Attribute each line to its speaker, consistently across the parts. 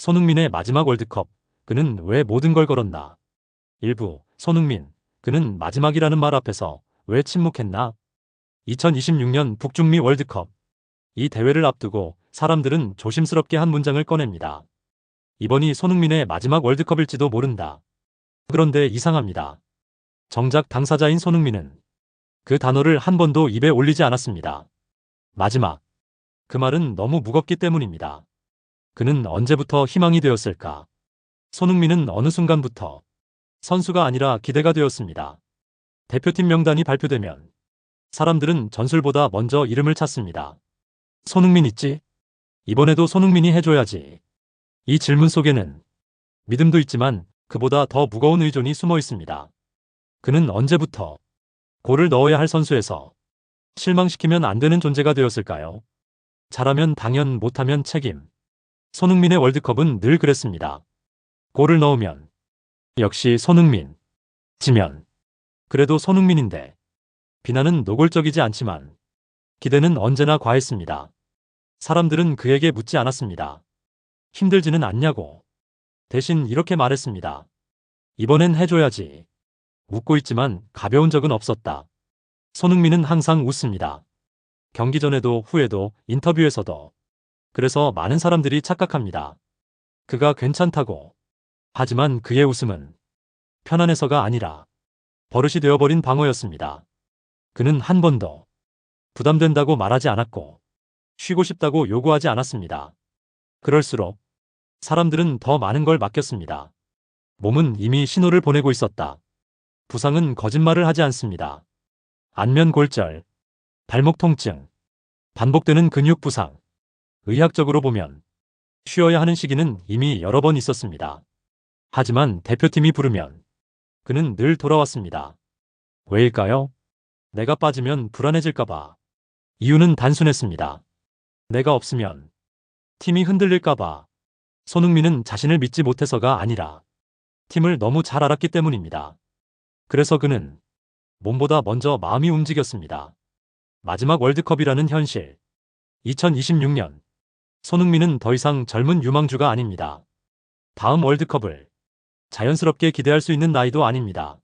Speaker 1: 손흥민의 마지막 월드컵, 그는 왜 모든 걸 걸었나? 일부, 손흥민, 그는 마지막이라는 말 앞에서 왜 침묵했나? 2026년 북중미 월드컵. 이 대회를 앞두고 사람들은 조심스럽게 한 문장을 꺼냅니다. 이번이 손흥민의 마지막 월드컵일지도 모른다. 그런데 이상합니다. 정작 당사자인 손흥민은 그 단어를 한 번도 입에 올리지 않았습니다. 마지막. 그 말은 너무 무겁기 때문입니다. 그는 언제부터 희망이 되었을까? 손흥민은 어느 순간부터 선수가 아니라 기대가 되었습니다. 대표팀 명단이 발표되면 사람들은 전술보다 먼저 이름을 찾습니다. 손흥민 있지? 이번에도 손흥민이 해줘야지. 이 질문 속에는 믿음도 있지만 그보다 더 무거운 의존이 숨어 있습니다. 그는 언제부터 골을 넣어야 할 선수에서 실망시키면 안 되는 존재가 되었을까요? 잘하면 당연, 못하면 책임. 손흥민의 월드컵은 늘 그랬습니다. 골을 넣으면 역시 손흥민. 지면 그래도 손흥민인데. 비난은 노골적이지 않지만 기대는 언제나 과했습니다. 사람들은 그에게 묻지 않았습니다. 힘들지는 않냐고. 대신 이렇게 말했습니다. 이번엔 해줘야지. 웃고 있지만 가벼운 적은 없었다. 손흥민은 항상 웃습니다. 경기 전에도 후에도 인터뷰에서도. 그래서 많은 사람들이 착각합니다. 그가 괜찮다고. 하지만 그의 웃음은 편안해서가 아니라 버릇이 되어버린 방어였습니다. 그는 한 번도 부담된다고 말하지 않았고 쉬고 싶다고 요구하지 않았습니다. 그럴수록 사람들은 더 많은 걸 맡겼습니다. 몸은 이미 신호를 보내고 있었다. 부상은 거짓말을 하지 않습니다. 안면 골절, 발목 통증, 반복되는 근육 부상. 의학적으로 보면 쉬어야 하는 시기는 이미 여러 번 있었습니다. 하지만 대표팀이 부르면 그는 늘 돌아왔습니다. 왜일까요? 내가 빠지면 불안해질까봐. 이유는 단순했습니다. 내가 없으면 팀이 흔들릴까봐. 손흥민은 자신을 믿지 못해서가 아니라 팀을 너무 잘 알았기 때문입니다. 그래서 그는 몸보다 먼저 마음이 움직였습니다. 마지막 월드컵이라는 현실. 2026년. 손흥민은 더 이상 젊은 유망주가 아닙니다. 다음 월드컵을 자연스럽게 기대할 수 있는 나이도 아닙니다.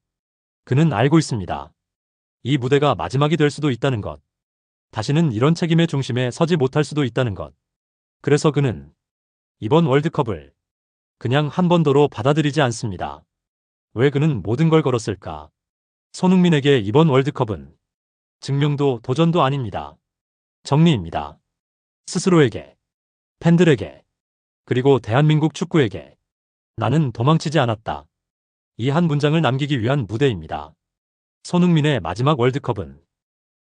Speaker 1: 그는 알고 있습니다. 이 무대가 마지막이 될 수도 있다는 것. 다시는 이런 책임의 중심에 서지 못할 수도 있다는 것. 그래서 그는 이번 월드컵을 그냥 한 번도로 받아들이지 않습니다. 왜 그는 모든 걸 걸었을까? 손흥민에게 이번 월드컵은 증명도 도전도 아닙니다. 정리입니다. 스스로에게, 팬들에게, 그리고 대한민국 축구에게 나는 도망치지 않았다. 이 한 문장을 남기기 위한 무대입니다. 손흥민의 마지막 월드컵은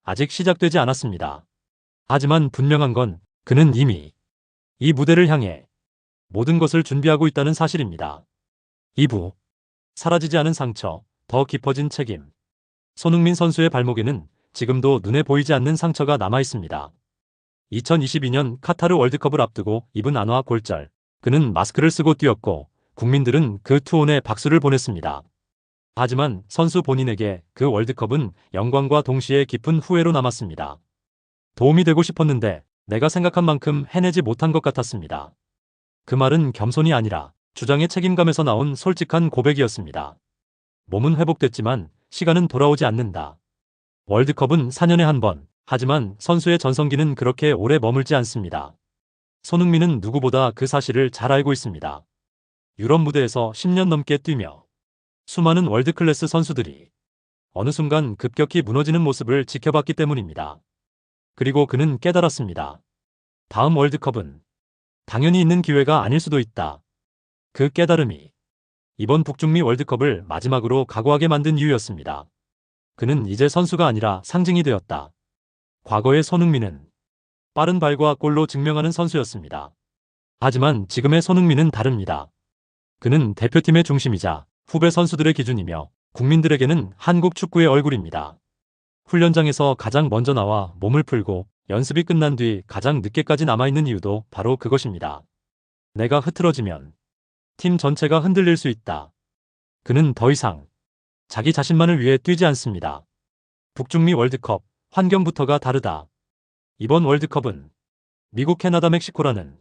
Speaker 1: 아직 시작되지 않았습니다. 하지만 분명한 건 그는 이미 이 무대를 향해 모든 것을 준비하고 있다는 사실입니다. 2부. 사라지지 않은 상처, 더 깊어진 책임. 손흥민 선수의 발목에는 지금도 눈에 보이지 않는 상처가 남아 있습니다. 2022년 카타르 월드컵을 앞두고 입은 안와 골절. 그는 마스크를 쓰고 뛰었고 국민들은 그 투혼에 박수를 보냈습니다. 하지만 선수 본인에게 그 월드컵은 영광과 동시에 깊은 후회로 남았습니다. 도움이 되고 싶었는데 내가 생각한 만큼 해내지 못한 것 같았습니다. 그 말은 겸손이 아니라 주장의 책임감에서 나온 솔직한 고백이었습니다. 몸은 회복됐지만 시간은 돌아오지 않는다. 월드컵은 4년에 한 번, 하지만 선수의 전성기는 그렇게 오래 머물지 않습니다. 손흥민은 누구보다 그 사실을 잘 알고 있습니다. 유럽 무대에서 10년 넘게 뛰며 수많은 월드클래스 선수들이 어느 순간 급격히 무너지는 모습을 지켜봤기 때문입니다. 그리고 그는 깨달았습니다. 다음 월드컵은 당연히 있는 기회가 아닐 수도 있다. 그 깨달음이 이번 북중미 월드컵을 마지막으로 각오하게 만든 이유였습니다. 그는 이제 선수가 아니라 상징이 되었다. 과거의 손흥민은 빠른 발과 골로 증명하는 선수였습니다. 하지만 지금의 손흥민은 다릅니다. 그는 대표팀의 중심이자 후배 선수들의 기준이며 국민들에게는 한국 축구의 얼굴입니다. 훈련장에서 가장 먼저 나와 몸을 풀고 연습이 끝난 뒤 가장 늦게까지 남아있는 이유도 바로 그것입니다. 내가 흐트러지면 팀 전체가 흔들릴 수 있다. 그는 더 이상 자기 자신만을 위해 뛰지 않습니다. 북중미 월드컵, 환경부터가 다르다. 이번 월드컵은 미국, 캐나다, 멕시코라는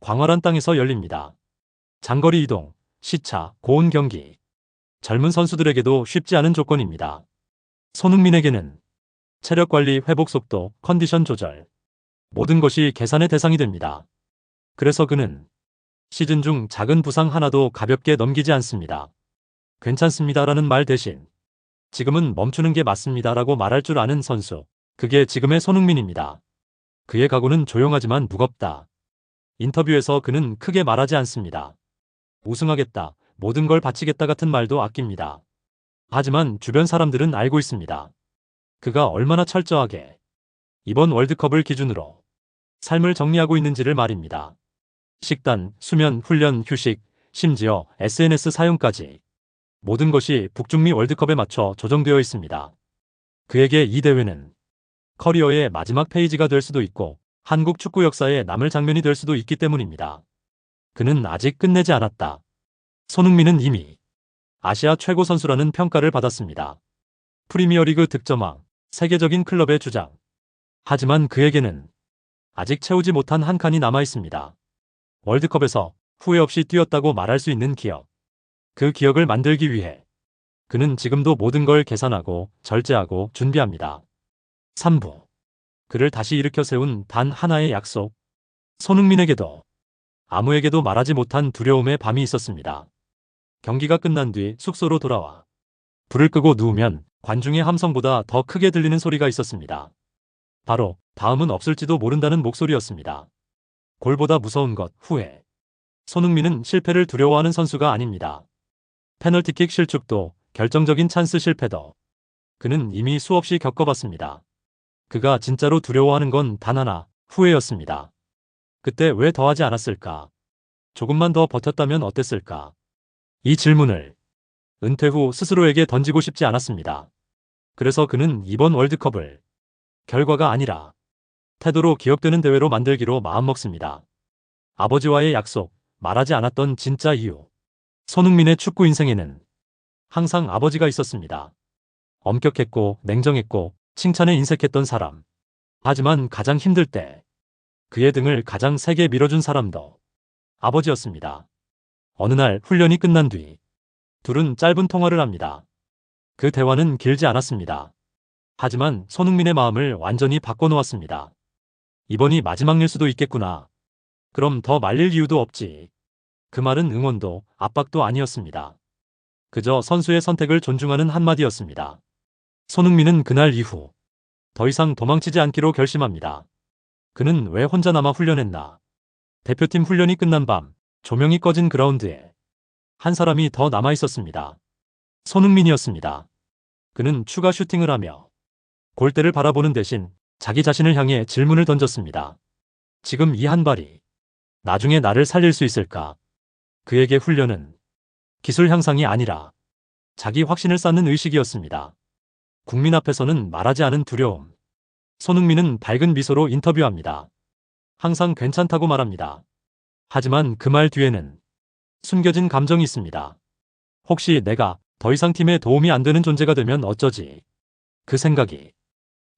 Speaker 1: 광활한 땅에서 열립니다. 장거리 이동, 시차, 고온 경기. 젊은 선수들에게도 쉽지 않은 조건입니다. 손흥민에게는 체력 관리, 회복 속도, 컨디션 조절. 모든 것이 계산의 대상이 됩니다. 그래서 그는 시즌 중 작은 부상 하나도 가볍게 넘기지 않습니다. 괜찮습니다라는 말 대신 지금은 멈추는 게 맞습니다라고 말할 줄 아는 선수. 그게 지금의 손흥민입니다. 그의 각오는 조용하지만 무겁다. 인터뷰에서 그는 크게 말하지 않습니다. 우승하겠다, 모든 걸 바치겠다 같은 말도 아낍니다. 하지만 주변 사람들은 알고 있습니다. 그가 얼마나 철저하게 이번 월드컵을 기준으로 삶을 정리하고 있는지를 말입니다. 식단, 수면, 훈련, 휴식, 심지어 SNS 사용까지 모든 것이 북중미 월드컵에 맞춰 조정되어 있습니다. 그에게 이 대회는 커리어의 마지막 페이지가 될 수도 있고 한국 축구 역사에 남을 장면이 될 수도 있기 때문입니다. 그는 아직 끝내지 않았다. 손흥민은 이미 아시아 최고 선수라는 평가를 받았습니다. 프리미어리그 득점왕, 세계적인 클럽의 주장. 하지만 그에게는 아직 채우지 못한 한 칸이 남아 있습니다. 월드컵에서 후회 없이 뛰었다고 말할 수 있는 기억. 그 기억을 만들기 위해 그는 지금도 모든 걸 계산하고 절제하고 준비합니다. 3부. 그를 다시 일으켜 세운 단 하나의 약속. 손흥민에게도 아무에게도 말하지 못한 두려움의 밤이 있었습니다. 경기가 끝난 뒤 숙소로 돌아와 불을 끄고 누우면 관중의 함성보다 더 크게 들리는 소리가 있었습니다. 바로 다음은 없을지도 모른다는 목소리였습니다. 골보다 무서운 것, 후회. 손흥민은 실패를 두려워하는 선수가 아닙니다. 페널티킥 실축도, 결정적인 찬스 실패도 그는 이미 수없이 겪어봤습니다. 그가 진짜로 두려워하는 건 단 하나, 후회였습니다. 그때 왜 더하지 않았을까? 조금만 더 버텼다면 어땠을까? 이 질문을 은퇴 후 스스로에게 던지고 싶지 않았습니다. 그래서 그는 이번 월드컵을 결과가 아니라 태도로 기억되는 대회로 만들기로 마음먹습니다. 아버지와의 약속, 말하지 않았던 진짜 이유. 손흥민의 축구 인생에는 항상 아버지가 있었습니다. 엄격했고 냉정했고 칭찬에 인색했던 사람. 하지만 가장 힘들 때 그의 등을 가장 세게 밀어준 사람도 아버지였습니다. 어느 날 훈련이 끝난 뒤 둘은 짧은 통화를 합니다. 그 대화는 길지 않았습니다. 하지만 손흥민의 마음을 완전히 바꿔놓았습니다. 이번이 마지막일 수도 있겠구나. 그럼 더 말릴 이유도 없지. 그 말은 응원도 압박도 아니었습니다. 그저 선수의 선택을 존중하는 한마디였습니다. 손흥민은 그날 이후 더 이상 도망치지 않기로 결심합니다. 그는 왜 혼자 남아 훈련했나? 대표팀 훈련이 끝난 밤, 조명이 꺼진 그라운드에 한 사람이 더 남아 있었습니다. 손흥민이었습니다. 그는 추가 슈팅을 하며 골대를 바라보는 대신 자기 자신을 향해 질문을 던졌습니다. 지금 이 한 발이 나중에 나를 살릴 수 있을까? 그에게 훈련은 기술 향상이 아니라 자기 확신을 쌓는 의식이었습니다. 국민 앞에서는 말하지 않은 두려움. 손흥민은 밝은 미소로 인터뷰합니다. 항상 괜찮다고 말합니다. 하지만 그 말 뒤에는 숨겨진 감정이 있습니다. 혹시 내가 더 이상 팀에 도움이 안 되는 존재가 되면 어쩌지? 그 생각이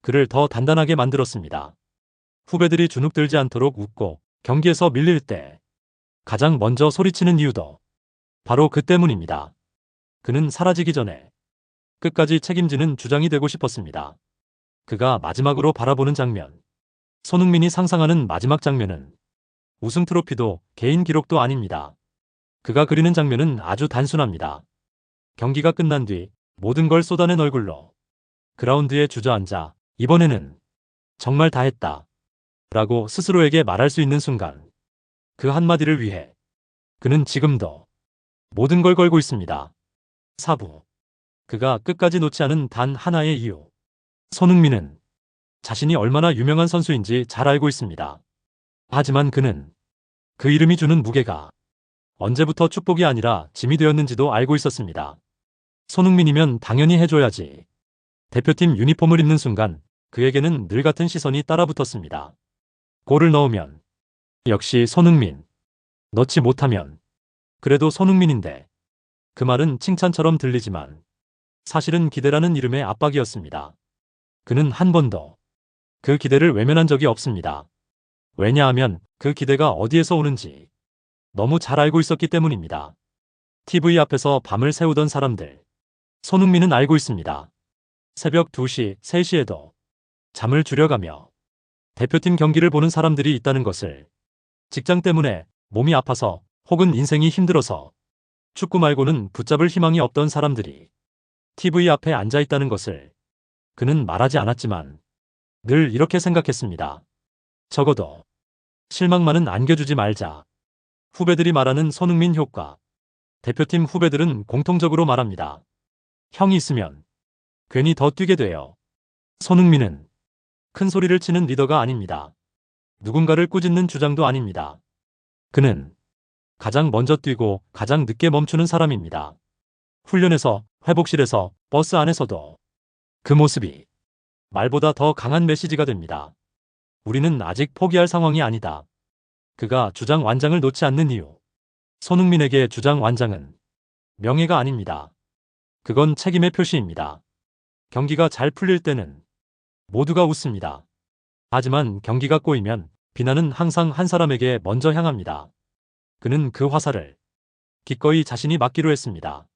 Speaker 1: 그를 더 단단하게 만들었습니다. 후배들이 주눅들지 않도록 웃고 경기에서 밀릴 때 가장 먼저 소리치는 이유도 바로 그 때문입니다. 그는 사라지기 전에 끝까지 책임지는 주장이 되고 싶었습니다. 그가 마지막으로 바라보는 장면. 손흥민이 상상하는 마지막 장면은 우승 트로피도 개인 기록도 아닙니다. 그가 그리는 장면은 아주 단순합니다. 경기가 끝난 뒤 모든 걸 쏟아낸 얼굴로 그라운드에 주저앉아 이번에는 정말 다 했다. 라고 스스로에게 말할 수 있는 순간. 그 한마디를 위해 그는 지금도 모든 걸 걸고 있습니다. 4부. 그가 끝까지 놓지 않은 단 하나의 이유. 손흥민은 자신이 얼마나 유명한 선수인지 잘 알고 있습니다. 하지만 그는 그 이름이 주는 무게가 언제부터 축복이 아니라 짐이 되었는지도 알고 있었습니다. 손흥민이면 당연히 해줘야지. 대표팀 유니폼을 입는 순간 그에게는 늘 같은 시선이 따라붙었습니다. 골을 넣으면 역시 손흥민. 넣지 못하면 그래도 손흥민인데. 그 말은 칭찬처럼 들리지만 사실은 기대라는 이름의 압박이었습니다. 그는 한 번도 그 기대를 외면한 적이 없습니다. 왜냐하면 그 기대가 어디에서 오는지 너무 잘 알고 있었기 때문입니다. TV 앞에서 밤을 새우던 사람들. 손흥민은 알고 있습니다. 새벽 2시, 3시에도 잠을 줄여가며 대표팀 경기를 보는 사람들이 있다는 것을. 직장 때문에 몸이 아파서 혹은 인생이 힘들어서 축구 말고는 붙잡을 희망이 없던 사람들이 TV 앞에 앉아 있다는 것을. 그는 말하지 않았지만 늘 이렇게 생각했습니다. 적어도 실망만은 안겨주지 말자. 후배들이 말하는 손흥민 효과. 대표팀 후배들은 공통적으로 말합니다. 형이 있으면 괜히 더 뛰게 돼요. 손흥민은 큰 소리를 치는 리더가 아닙니다. 누군가를 꾸짖는 주장도 아닙니다. 그는 가장 먼저 뛰고 가장 늦게 멈추는 사람입니다. 훈련에서, 회복실에서, 버스 안에서도 그 모습이 말보다 더 강한 메시지가 됩니다. 우리는 아직 포기할 상황이 아니다. 그가 주장 완장을 놓지 않는 이유. 손흥민에게 주장 완장은 명예가 아닙니다. 그건 책임의 표시입니다. 경기가 잘 풀릴 때는 모두가 웃습니다. 하지만 경기가 꼬이면 비난은 항상 한 사람에게 먼저 향합니다. 그는 그 화살을 기꺼이 자신이 맞기로 했습니다.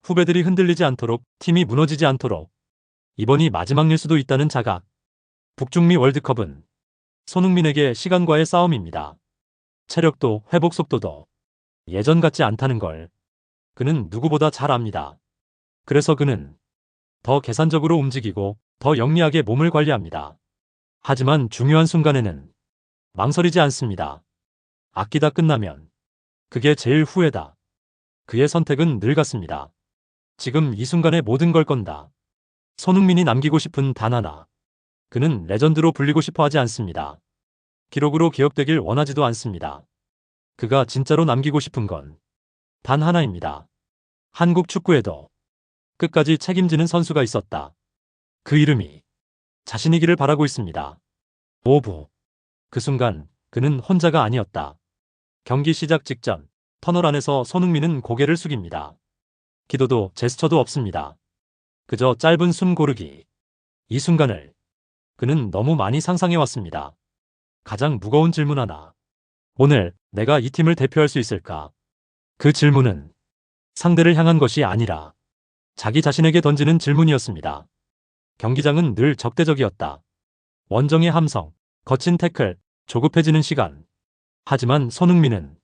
Speaker 1: 후배들이 흔들리지 않도록, 팀이 무너지지 않도록. 이번이 마지막일 수도 있다는 자각. 북중미 월드컵은 손흥민에게 시간과의 싸움입니다. 체력도 회복 속도도 예전 같지 않다는 걸 그는 누구보다 잘 압니다. 그래서 그는 더 계산적으로 움직이고 더 영리하게 몸을 관리합니다. 하지만 중요한 순간에는 망설이지 않습니다. 아끼다 끝나면 그게 제일 후회다. 그의 선택은 늘 같습니다. 지금 이 순간에 모든 걸 건다. 손흥민이 남기고 싶은 단 하나. 그는 레전드로 불리고 싶어 하지 않습니다. 기록으로 기억되길 원하지도 않습니다. 그가 진짜로 남기고 싶은 건 단 하나입니다. 한국 축구에도 끝까지 책임지는 선수가 있었다. 그 이름이 자신이기를 바라고 있습니다. 오부. 그 순간 그는 혼자가 아니었다. 경기 시작 직전 터널 안에서 손흥민은 고개를 숙입니다. 기도도 제스처도 없습니다. 그저 짧은 숨 고르기. 이 순간을 그는 너무 많이 상상해왔습니다. 가장 무거운 질문 하나. 오늘 내가 이 팀을 대표할 수 있을까? 그 질문은 상대를 향한 것이 아니라 자기 자신에게 던지는 질문이었습니다. 경기장은 늘 적대적이었다. 원정의 함성, 거친 태클, 조급해지는 시간. 하지만 손흥민은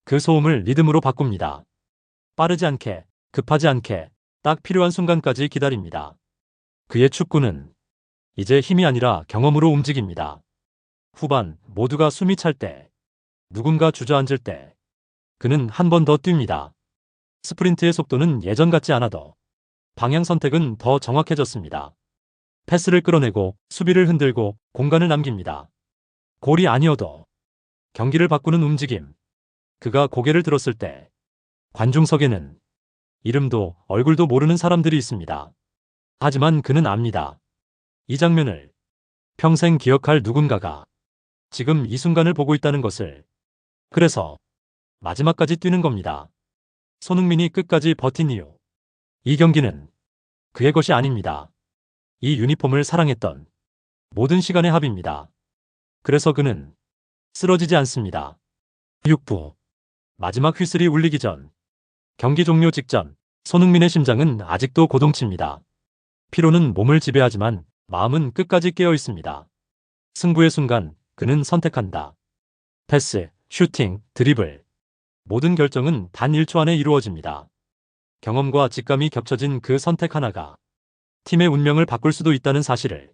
Speaker 1: 그 소음을 리듬으로 바꿉니다. 빠르지 않게, 급하지 않게, 딱 필요한 순간까지 기다립니다. 그의 축구는 이제 힘이 아니라 경험으로 움직입니다. 후반 모두가 숨이 찰 때, 누군가 주저앉을 때 그는 한 번 더 뜁니다. 스프린트의 속도는 예전 같지 않아도 방향 선택은 더 정확해졌습니다. 패스를 끌어내고 수비를 흔들고 공간을 남깁니다. 골이 아니어도 경기를 바꾸는 움직임. 그가 고개를 들었을 때 관중석에는 이름도 얼굴도 모르는 사람들이 있습니다. 하지만 그는 압니다. 이 장면을 평생 기억할 누군가가 지금 이 순간을 보고 있다는 것을. 그래서 마지막까지 뛰는 겁니다. 손흥민이 끝까지 버틴 이유. 이 경기는 그의 것이 아닙니다. 이 유니폼을 사랑했던 모든 시간의 합입니다. 그래서 그는 쓰러지지 않습니다. 6부. 마지막 휘슬이 울리기 전. 경기 종료 직전. 손흥민의 심장은 아직도 고동칩니다. 피로는 몸을 지배하지만 마음은 끝까지 깨어 있습니다. 승부의 순간 그는 선택한다. 패스, 슈팅, 드리블. 모든 결정은 단 1초 안에 이루어집니다. 경험과 직감이 겹쳐진 그 선택 하나가 팀의 운명을 바꿀 수도 있다는 사실을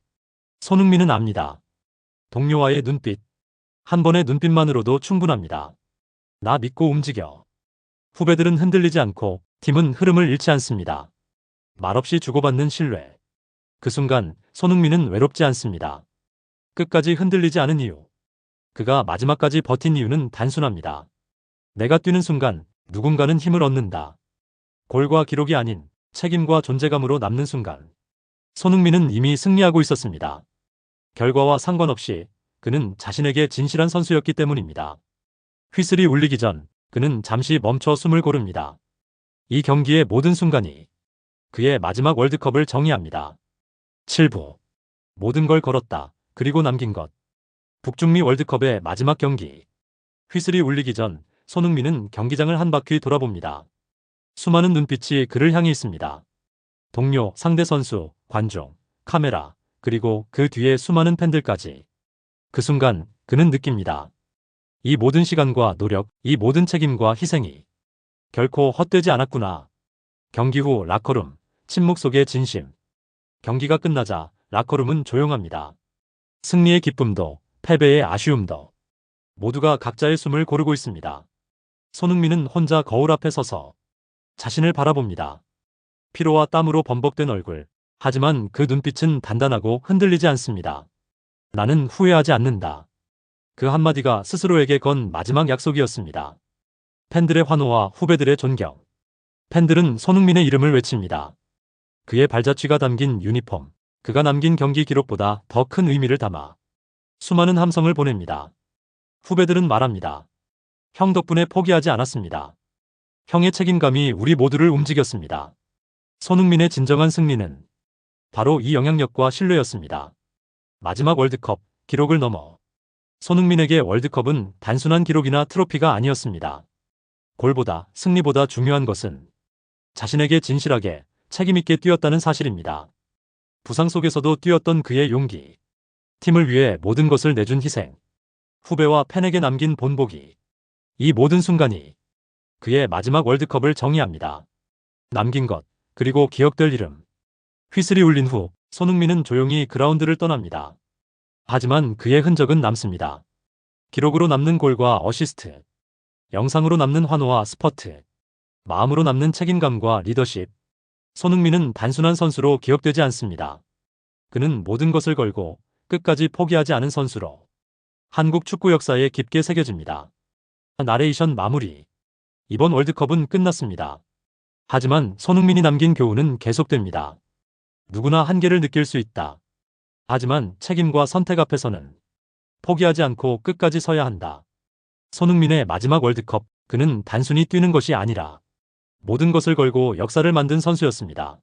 Speaker 1: 손흥민은 압니다. 동료와의 눈빛. 한 번의 눈빛만으로도 충분합니다. 나 믿고 움직여. 후배들은 흔들리지 않고 팀은 흐름을 잃지 않습니다. 말없이 주고받는 신뢰. 그 순간 손흥민은 외롭지 않습니다. 끝까지 흔들리지 않은 이유. 그가 마지막까지 버틴 이유는 단순합니다. 내가 뛰는 순간 누군가는 힘을 얻는다. 골과 기록이 아닌 책임과 존재감으로 남는 순간. 손흥민은 이미 승리하고 있었습니다. 결과와 상관없이 그는 자신에게 진실한 선수였기 때문입니다. 휘슬이 울리기 전 그는 잠시 멈춰 숨을 고릅니다. 이 경기의 모든 순간이 그의 마지막 월드컵을 정의합니다. 7부. 모든 걸 걸었다. 그리고 남긴 것. 북중미 월드컵의 마지막 경기. 휘슬이 울리기 전 손흥민은 경기장을 한 바퀴 돌아봅니다. 수많은 눈빛이 그를 향해 있습니다. 동료, 상대 선수, 관중, 카메라, 그리고 그 뒤에 수많은 팬들까지. 그 순간 그는 느낍니다. 이 모든 시간과 노력, 이 모든 책임과 희생이 결코 헛되지 않았구나. 경기 후 라커룸, 침묵 속의 진심. 경기가 끝나자 라커룸은 조용합니다. 승리의 기쁨도, 패배의 아쉬움도. 모두가 각자의 숨을 고르고 있습니다. 손흥민은 혼자 거울 앞에 서서 자신을 바라봅니다. 피로와 땀으로 범벅된 얼굴. 하지만 그 눈빛은 단단하고 흔들리지 않습니다. 나는 후회하지 않는다. 그 한마디가 스스로에게 건 마지막 약속이었습니다. 팬들의 환호와 후배들의 존경. 팬들은 손흥민의 이름을 외칩니다. 그의 발자취가 담긴 유니폼, 그가 남긴 경기 기록보다 더 큰 의미를 담아 수많은 함성을 보냅니다. 후배들은 말합니다. 형 덕분에 포기하지 않았습니다. 형의 책임감이 우리 모두를 움직였습니다. 손흥민의 진정한 승리는 바로 이 영향력과 신뢰였습니다. 마지막 월드컵, 기록을 넘어. 손흥민에게 월드컵은 단순한 기록이나 트로피가 아니었습니다. 골보다, 승리보다 중요한 것은 자신에게 진실하게 책임있게 뛰었다는 사실입니다. 부상 속에서도 뛰었던 그의 용기. 팀을 위해 모든 것을 내준 희생. 후배와 팬에게 남긴 본보기. 이 모든 순간이 그의 마지막 월드컵을 정의합니다. 남긴 것, 그리고 기억될 이름. 휘슬이 울린 후 손흥민은 조용히 그라운드를 떠납니다. 하지만 그의 흔적은 남습니다. 기록으로 남는 골과 어시스트. 영상으로 남는 환호와 스퍼트. 마음으로 남는 책임감과 리더십. 손흥민은 단순한 선수로 기억되지 않습니다. 그는 모든 것을 걸고 끝까지 포기하지 않은 선수로 한국 축구 역사에 깊게 새겨집니다. 나레이션 마무리. 이번 월드컵은 끝났습니다. 하지만 손흥민이 남긴 교훈은 계속됩니다. 누구나 한계를 느낄 수 있다. 하지만 책임과 선택 앞에서는 포기하지 않고 끝까지 서야 한다. 손흥민의 마지막 월드컵, 그는 단순히 뛰는 것이 아니라 모든 것을 걸고 역사를 만든 선수였습니다.